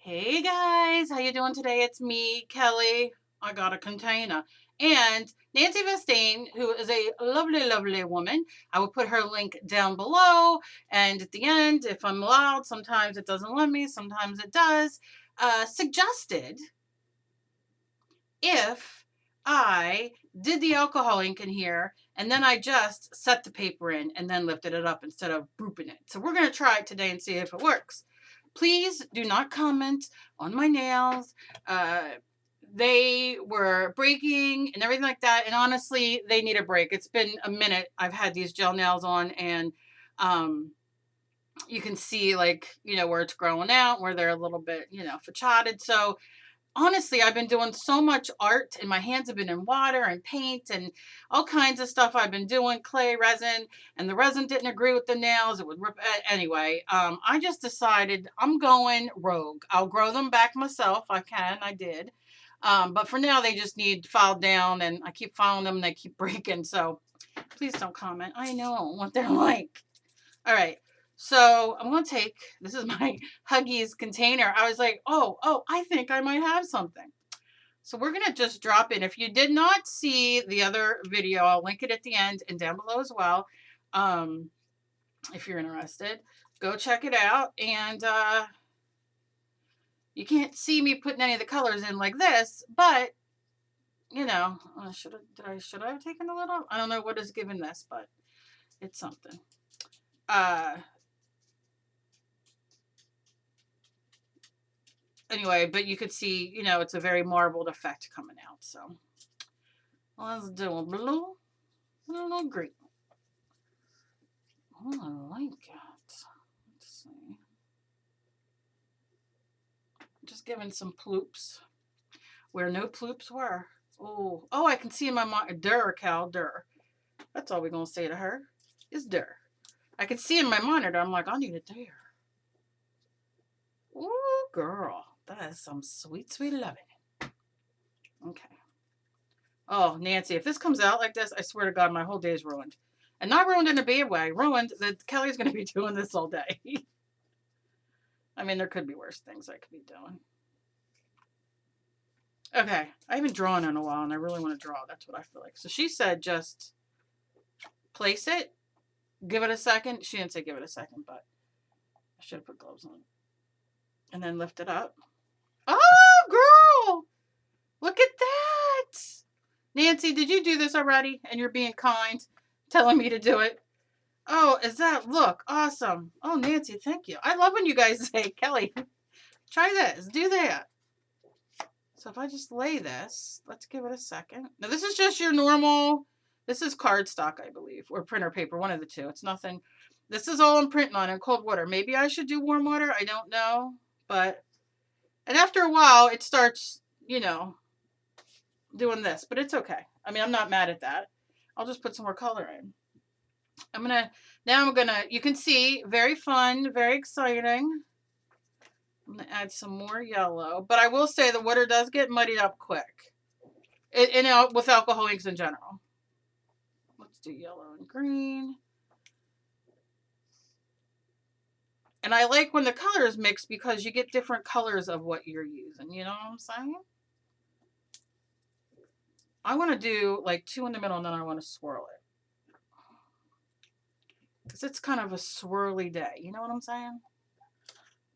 Hey guys, how you doing today? It's me, Kelly. I got a container. And Nancy Vestaine, who is a lovely, lovely woman. I will put her link down below. And at the end, if I'm allowed, sometimes it doesn't let me, sometimes it does, suggested if I did the alcohol ink in here and then I just set the paper in and then lifted it up instead of brooping it. So we're going to try it today and see if it works. Please do not comment on my nails. They were breaking and everything like that. And honestly, they need a break. It's been a minute. I've had these gel nails on and you can see where it's growing out, where they're a little bit, facetted. So honestly, I've been doing so much art and my hands have been in water and paint and all kinds of stuff I've been doing, clay, resin, and the resin didn't agree with the nails. It would rip. Anyway, I just decided I'm going rogue. I'll grow them back myself. I did. But for now, they just need filed down and I keep filing them and they keep breaking. So please don't comment. I know what they're like. All right. So I'm going to take, this is my Huggies container. I was like, oh, I think I might have something. So we're going to just drop in. If you did not see the other video, I'll link it at the end and down below as well. If you're interested, go check it out. And you can't see me putting any of the colors in like this, but should I have taken a little? I don't know what is given this, but it's something. Anyway, but you could see, it's a very marbled effect coming out. So let's do a blue, a little green. Oh, I like it. Let's see. Just giving some ploops where no ploops were. Oh, I can see in my mind. Dur, Cal, dur. That's all we're going to say to her is dur. I can see in my monitor. I'm like, I need it there. Oh, girl. That is some sweet, sweet loving. Okay. Oh, Nancy, if this comes out like this, I swear to God, my whole day is ruined. And not ruined in a bad way. Ruined that Kelly's going to be doing this all day. I mean, there could be worse things I could be doing. Okay. I haven't drawn in a while, and I really want to draw. That's what I feel like. So she said just place it, give it a second. She didn't say give it a second, but I should have put gloves on. And then lift it up. Oh, girl! Look at that! Nancy, did you do this already? And you're being kind, telling me to do it. Oh, is that, look, awesome. Oh, Nancy, thank you. I love when you guys say, Kelly, try this, do that. So if I just lay this, let's give it a second. Now, this is just your normal, this is cardstock, I believe, or printer paper, one of the two. It's nothing. This is all I'm printing on in cold water. Maybe I should do warm water. I don't know. But, and after a while, it starts, doing this. But it's okay. I mean, I'm not mad at that. I'll just put some more color in. You can see, very fun, very exciting. I'm going to add some more yellow. But I will say the water does get muddied up quick. With alcohol inks in general. Let's do yellow and green. And I like when the colors mix because you get different colors of what you're using. You know what I'm saying? I want to do like 2 in the middle and then I want to swirl it. Because it's kind of a swirly day. You know what I'm saying?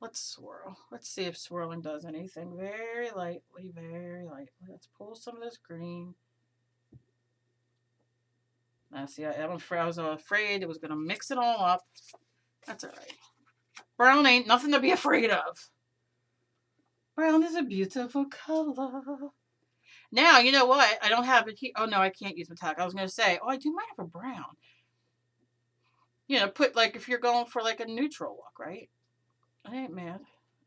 Let's swirl. Let's see if swirling does anything. Very lightly, very lightly. Let's pull some of this green. Now, see, I was afraid it was going to mix it all up. That's all right. Brown ain't nothing to be afraid of. Brown is a beautiful color. Now, you know what? I don't have it here. Oh, no, I can't use metallic. I was going to say, I might have a brown. Put if you're going for a neutral look, right? I ain't mad.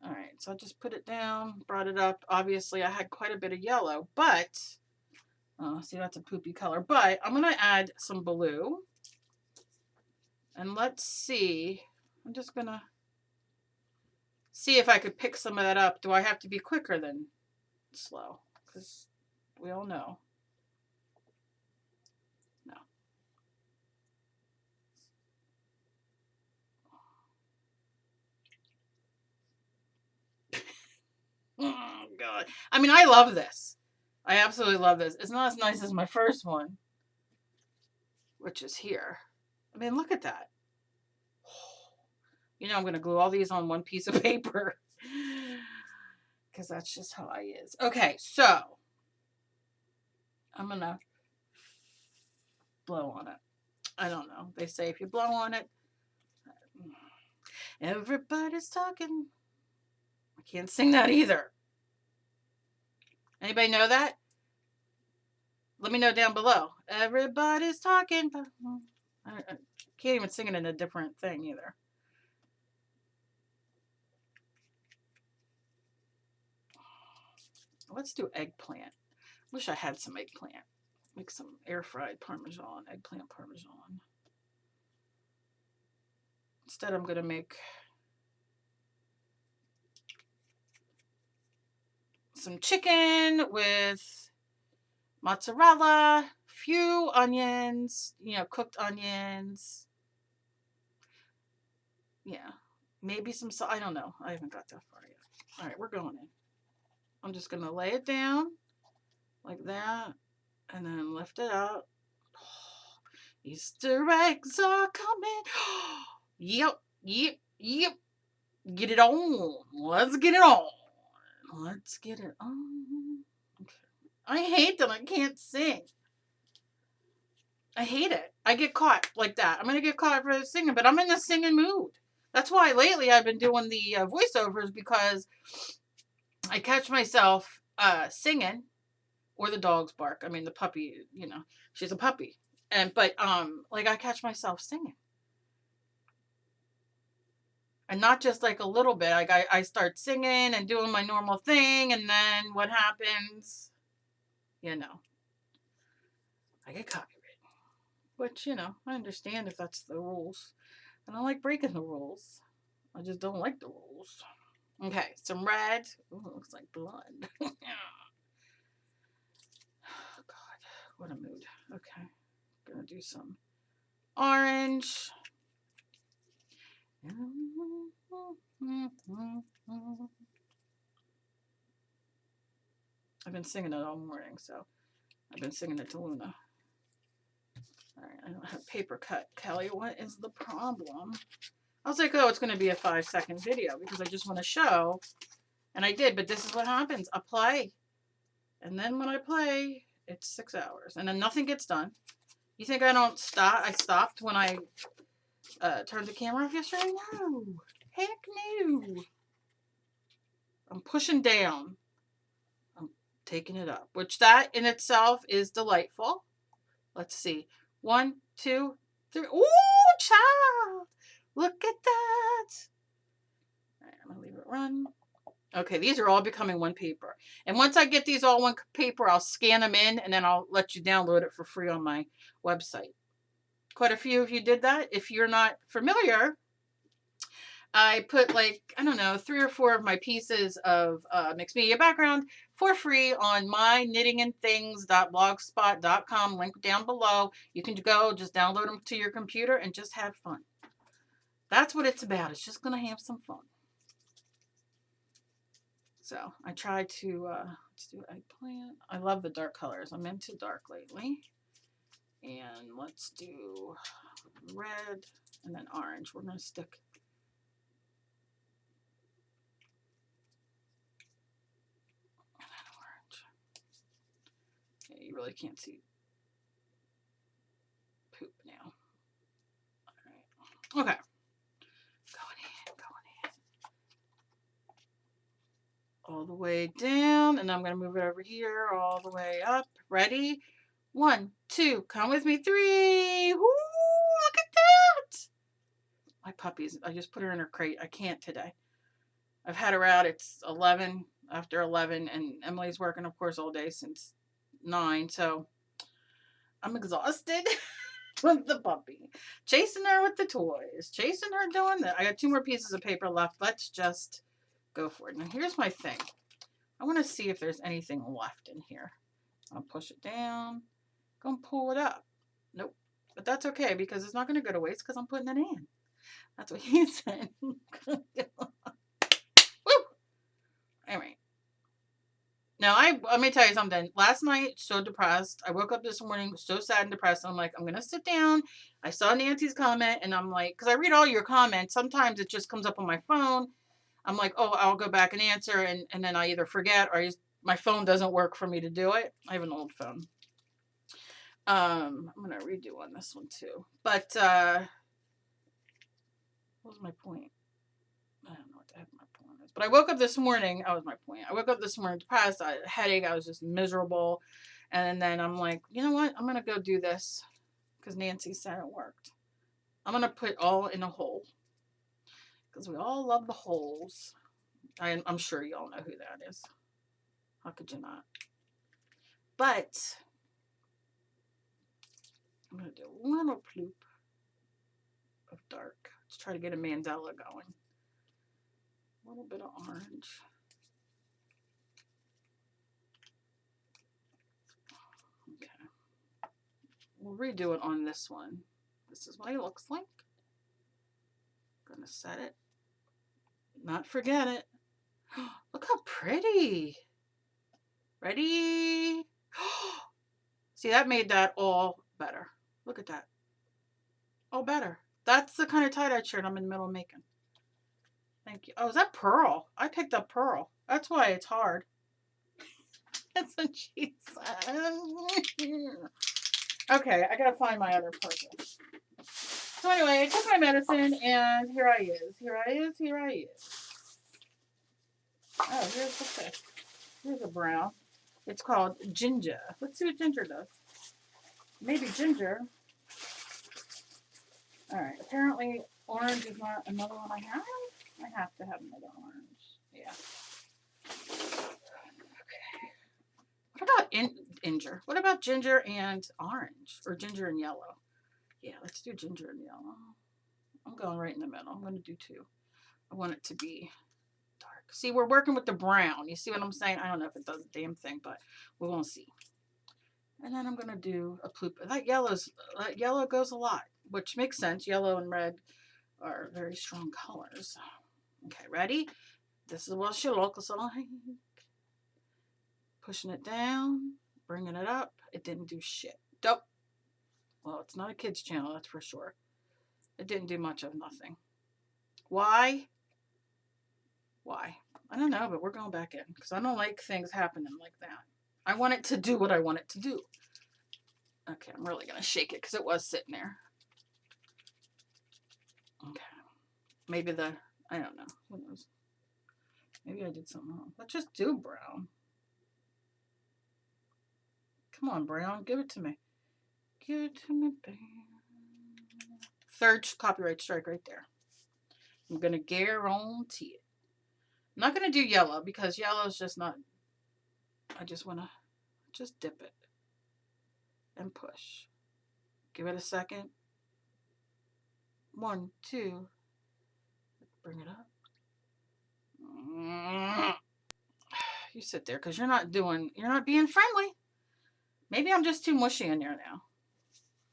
All right, so I just put it down, brought it up. Obviously, I had quite a bit of yellow, but, see, that's a poopy color. But I'm going to add some blue. And let's see. I'm just going to see if I could pick some of that up. Do I have to be quicker than slow? Because we all know. No. God. I mean, I love this. I absolutely love this. It's not as nice as my first one, which is here. I mean, look at that. You know, I'm going to glue all these on one piece of paper because that's just how I is. Okay, so I'm going to blow on it. I don't know. They say if you blow on it, everybody's talking. I can't sing that either. Anybody know that? Let me know down below. Everybody's talking. I can't even sing it in a different thing either. Let's do eggplant. Wish I had some eggplant. Make some air fried Parmesan, eggplant Parmesan. Instead, I'm going to make some chicken with mozzarella, few onions, you know, cooked onions. Yeah, maybe some salt. I don't know. I haven't got that far yet. All right, we're going in. I'm just going to lay it down like that and then lift it up. Easter eggs are coming. Yep, yep, yep. Get it on. Let's get it on. Let's get it on. Okay. I hate that I can't sing. I hate it. I get caught like that. I'm going to get caught for singing, but I'm in the singing mood. That's why lately I've been doing the voiceovers, because I catch myself singing, or the dogs bark. I mean, the puppy, you know, she's a puppy. But like I catch myself singing. And not just like a little bit. Like I start singing and doing my normal thing, and then what happens? You know, I get copyrighted. Which, you know, I understand if that's the rules. I don't like breaking the rules. I just don't like the rules. Okay, some red. Ooh, it looks like blood. Oh, God, what a mood. Okay, gonna do some orange. I've been singing it all morning, so I've been singing it to Luna. All right, I don't have paper cut. Kelly, what is the problem? I was like, oh, it's going to be a 5-second video because I just want to show. And I did, but this is what happens. I play. And then when I play, it's 6 hours. And then nothing gets done. You think I don't stop? I stopped when I turned the camera off yesterday? No. Heck no. I'm pushing down. I'm taking it up. Which that in itself is delightful. Let's see. 1, 2, 3. Ooh, child. Look at that. All right, I'm going to leave it run. Okay, these are all becoming one paper. And once I get these all one paper, I'll scan them in, and then I'll let you download it for free on my website. Quite a few of you did that. If you're not familiar, I put like, I don't know, 3 or 4 of my pieces of mixed media background for free on my knittingandthings.blogspot.com, link down below. You can go, just download them to your computer and just have fun. That's what it's about. It's just going to have some fun. So I try to, let's do eggplant. I love the dark colors. I'm into dark lately. And let's do red and then orange. We're going to stick and then orange. Okay, you really can't see poop now. All right. Okay. Going in. All the way down, and I'm going to move it over here all the way up. Ready? 1, 2, come with me. 3. Woo, look at that. My puppy's, I just put her in her crate. I can't today. I've had her out. It's 11, after 11, and Emily's working, of course, all day since 9, so I'm exhausted with the puppy. Chasing her with the toys. Chasing her doing that. I got 2 more pieces of paper left. Let's just go for it. Now, here's my thing. I want to see if there's anything left in here. I'll push it down. Go and pull it up. Nope. But that's okay, because it's not going to go to waste because I'm putting it in. That's what he said. Woo! All right. Now, let me tell you something. Last night, so depressed. I woke up this morning so sad and depressed. I'm like, I'm going to sit down. I saw Nancy's comment, and I'm like, because I read all your comments. Sometimes it just comes up on my phone. I'm like, oh, I'll go back and answer, and then I either forget or my phone doesn't work for me to do it. I have an old phone. I'm going to redo on this one, too. But, what was my point? I don't know what the heck my point is. But I woke up this morning. That was my point. I woke up this morning depressed. I had a headache. I was just miserable. And then I'm like, you know what? I'm going to go do this because Nancy said it worked. I'm going to put all in a hole because we all love the holes. I'm sure you all know who that is. How could you not? But I'm going to do a little ploop of dark. Let's try to get a mandala going. A little bit of orange. Okay. We'll redo it on this one. This is what it looks like. I'm gonna set it. Not forget it. Look how pretty. Ready? See, that made that all better. Look at that. All better. That's the kind of tie-dye shirt I'm in the middle of making. Thank you. Oh, is that pearl? I picked up pearl. That's why it's hard. That's what she said. Okay, I gotta find my other purple. So anyway, I took my medicine and here I is. Here I is. Here I is. Oh, here's the fish. Here's a brown. It's called ginger. Let's see what ginger does. Maybe ginger. Alright, apparently orange is not another one I have. I have to have another orange. Yeah. Okay. What about ginger? What about ginger and orange? Or ginger and yellow? Yeah, let's do ginger and yellow. I'm going right in the middle. I'm going to do two. I want it to be dark. See, we're working with the brown. You see what I'm saying? I don't know if it does a damn thing, but we won't see. And then I'm going to do a ploop. That yellow goes a lot, which makes sense. Yellow and red are very strong colors. Okay, ready? This is what she looks like. Pushing it down, bringing it up. It didn't do shit. Dope. Well, it's not a kid's channel, that's for sure. It didn't do much of nothing. Why? Why? I don't know, but we're going back in because I don't like things happening like that. I want it to do what I want it to do. Okay, I'm really going to shake it because it was sitting there. Okay. Maybe I don't know. Who knows? Maybe I did something wrong. Let's just do brown. Come on, brown. Give it to me. Give it to me, baby. Third copyright strike right there. I'm going to guarantee it. I'm not going to do yellow because yellow is just not. I just want to just dip it and push. Give it a second. 1, 2. Bring it up. You sit there because you're not being friendly. Maybe I'm just too mushy in there now.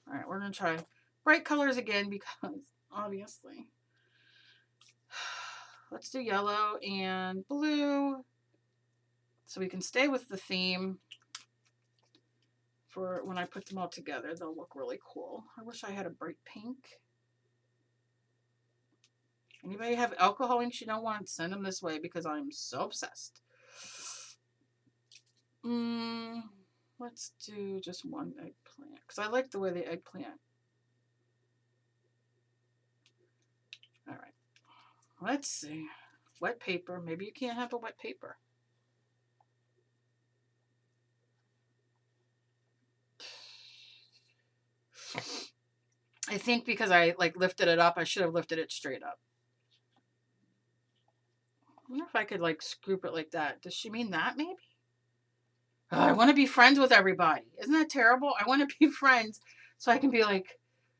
All right, we're going to try bright colors again because obviously. Let's do yellow and blue so we can stay with the theme for when I put them all together. They'll look really cool. I wish I had a bright pink. Anybody have alcohol inks you don't want? Send them this way because I'm so obsessed. Let's do just one eggplant because I like the way the eggplant. All right. Let's see. Wet paper. Maybe you can't have a wet paper. I think because I lifted it up, I should have lifted it straight up. I wonder if I could scoop it like that. Does she mean that maybe? Oh, I want to be friends with everybody. Isn't that terrible? I want to be friends so I can be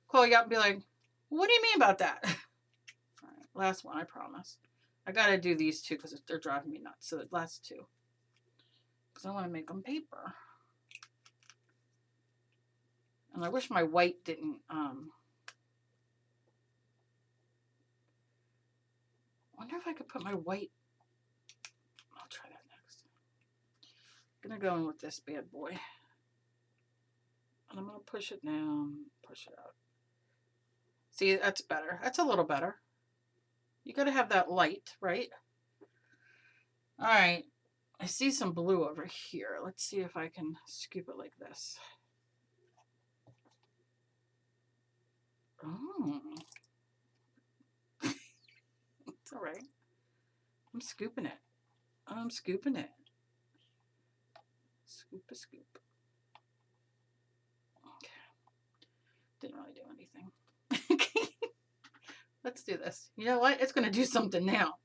call you up and be like, what do you mean about that? All right, last one, I promise. I got to do these two because they're driving me nuts. So the last two. Because I want to make them paper. And I wish my white didn't, I wonder if I could put my white, I'll try that next. Gonna go in with this bad boy. And I'm gonna push it down, push it out. See, that's better. That's a little better. You gotta have that light, right? All right. I see some blue over here. Let's see if I can scoop it like this. Oh. It's all right. I'm scooping it. I'm scooping it. Scoop a scoop. Okay. Didn't really do anything. Let's do this. You know what? It's going to do something now.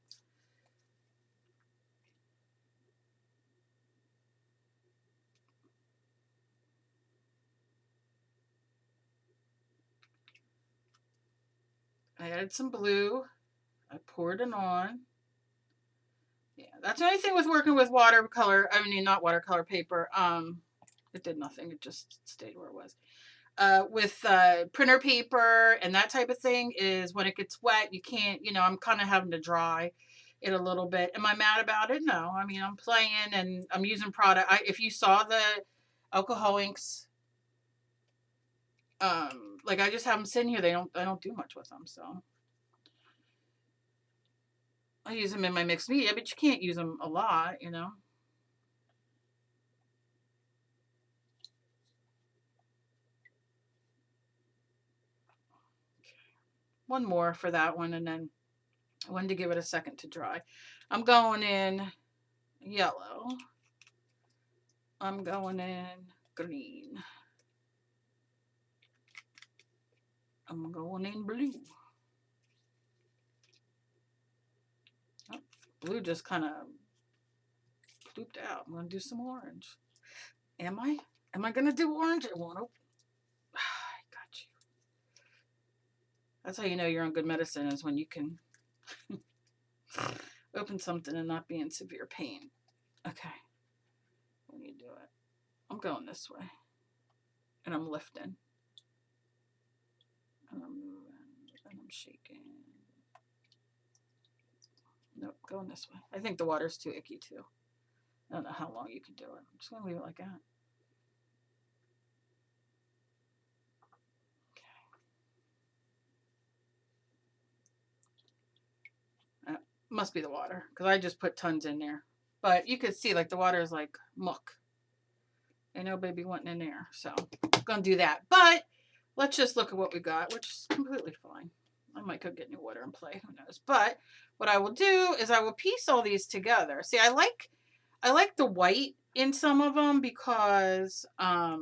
I added some blue. I poured it on. Yeah, that's the only thing with working with watercolor. I mean, not watercolor paper. It did nothing. It just stayed where it was. With printer paper and that type of thing is when it gets wet, you can't, you know, I'm kind of having to dry it a little bit. Am I mad about it? No. I mean, I'm playing and I'm using product. If you saw the alcohol inks, like I just have them sitting here. I don't do much with them. So I use them in my mixed media, but you can't use them a lot, you know. One more for that one, and then I wanted to give it a second to dry. I'm going in yellow. I'm going in green. I'm going in blue. Oh, blue just kind of blooped out. I'm going to do some orange. Am I? Am I going to do orange? It won't open. I got you. That's how you know you're on good medicine, is when you can open something and not be in severe pain. Okay. When you do it, I'm going this way. And I'm lifting. And I'm moving. And I'm shaking. Nope, going this way. I think the water's too icky too. I don't know how long you can do it. I'm just going to leave it like that. Okay. Must be the water, because I just put tons in there. But you could see, like, the water is like muck. Ain't no baby wanting in there. So I'm going to do that. But let's just look at what we got, which is completely fine. I might go get new water and play. Who knows? But what I will do is I will piece all these together. See, I like the white in some of them because, I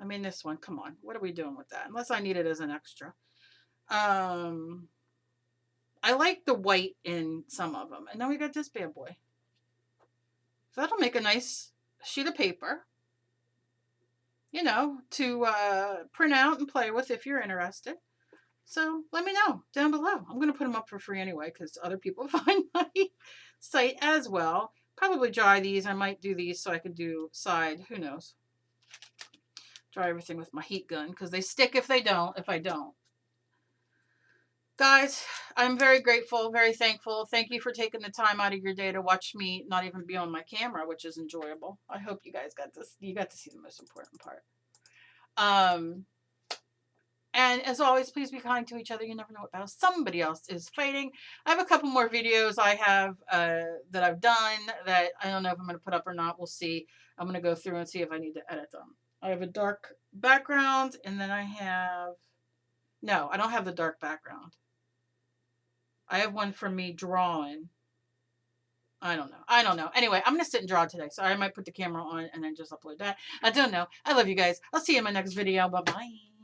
mean, this one, come on. What are we doing with that? Unless I need it as an extra. I like the white in some of them. And then we got this bad boy. So that'll make a nice sheet of paper, you know, to print out and play with if you're interested. So let me know down below. I'm going to put them up for free anyway because other people find my site as well. Probably dry these. I might do these so I can do side. Who knows? Dry everything with my heat gun because they stick if I don't. Guys, I'm very grateful, very thankful. Thank you for taking the time out of your day to watch me not even be on my camera, which is enjoyable. I hope you guys got this. You got to see the most important part. And as always, please be kind to each other. You never know what battle somebody else is fighting. I have a couple more videos I have that I've done that I don't know if I'm going to put up or not. We'll see. I'm going to go through and see if I need to edit them. I have a dark background, and then I have... No, I don't have the dark background. I have one for me drawing. I don't know. Anyway, I'm going to sit and draw today, so I might put the camera on and then just upload that. I don't know. I love you guys. I'll see you in my next video. Bye-bye.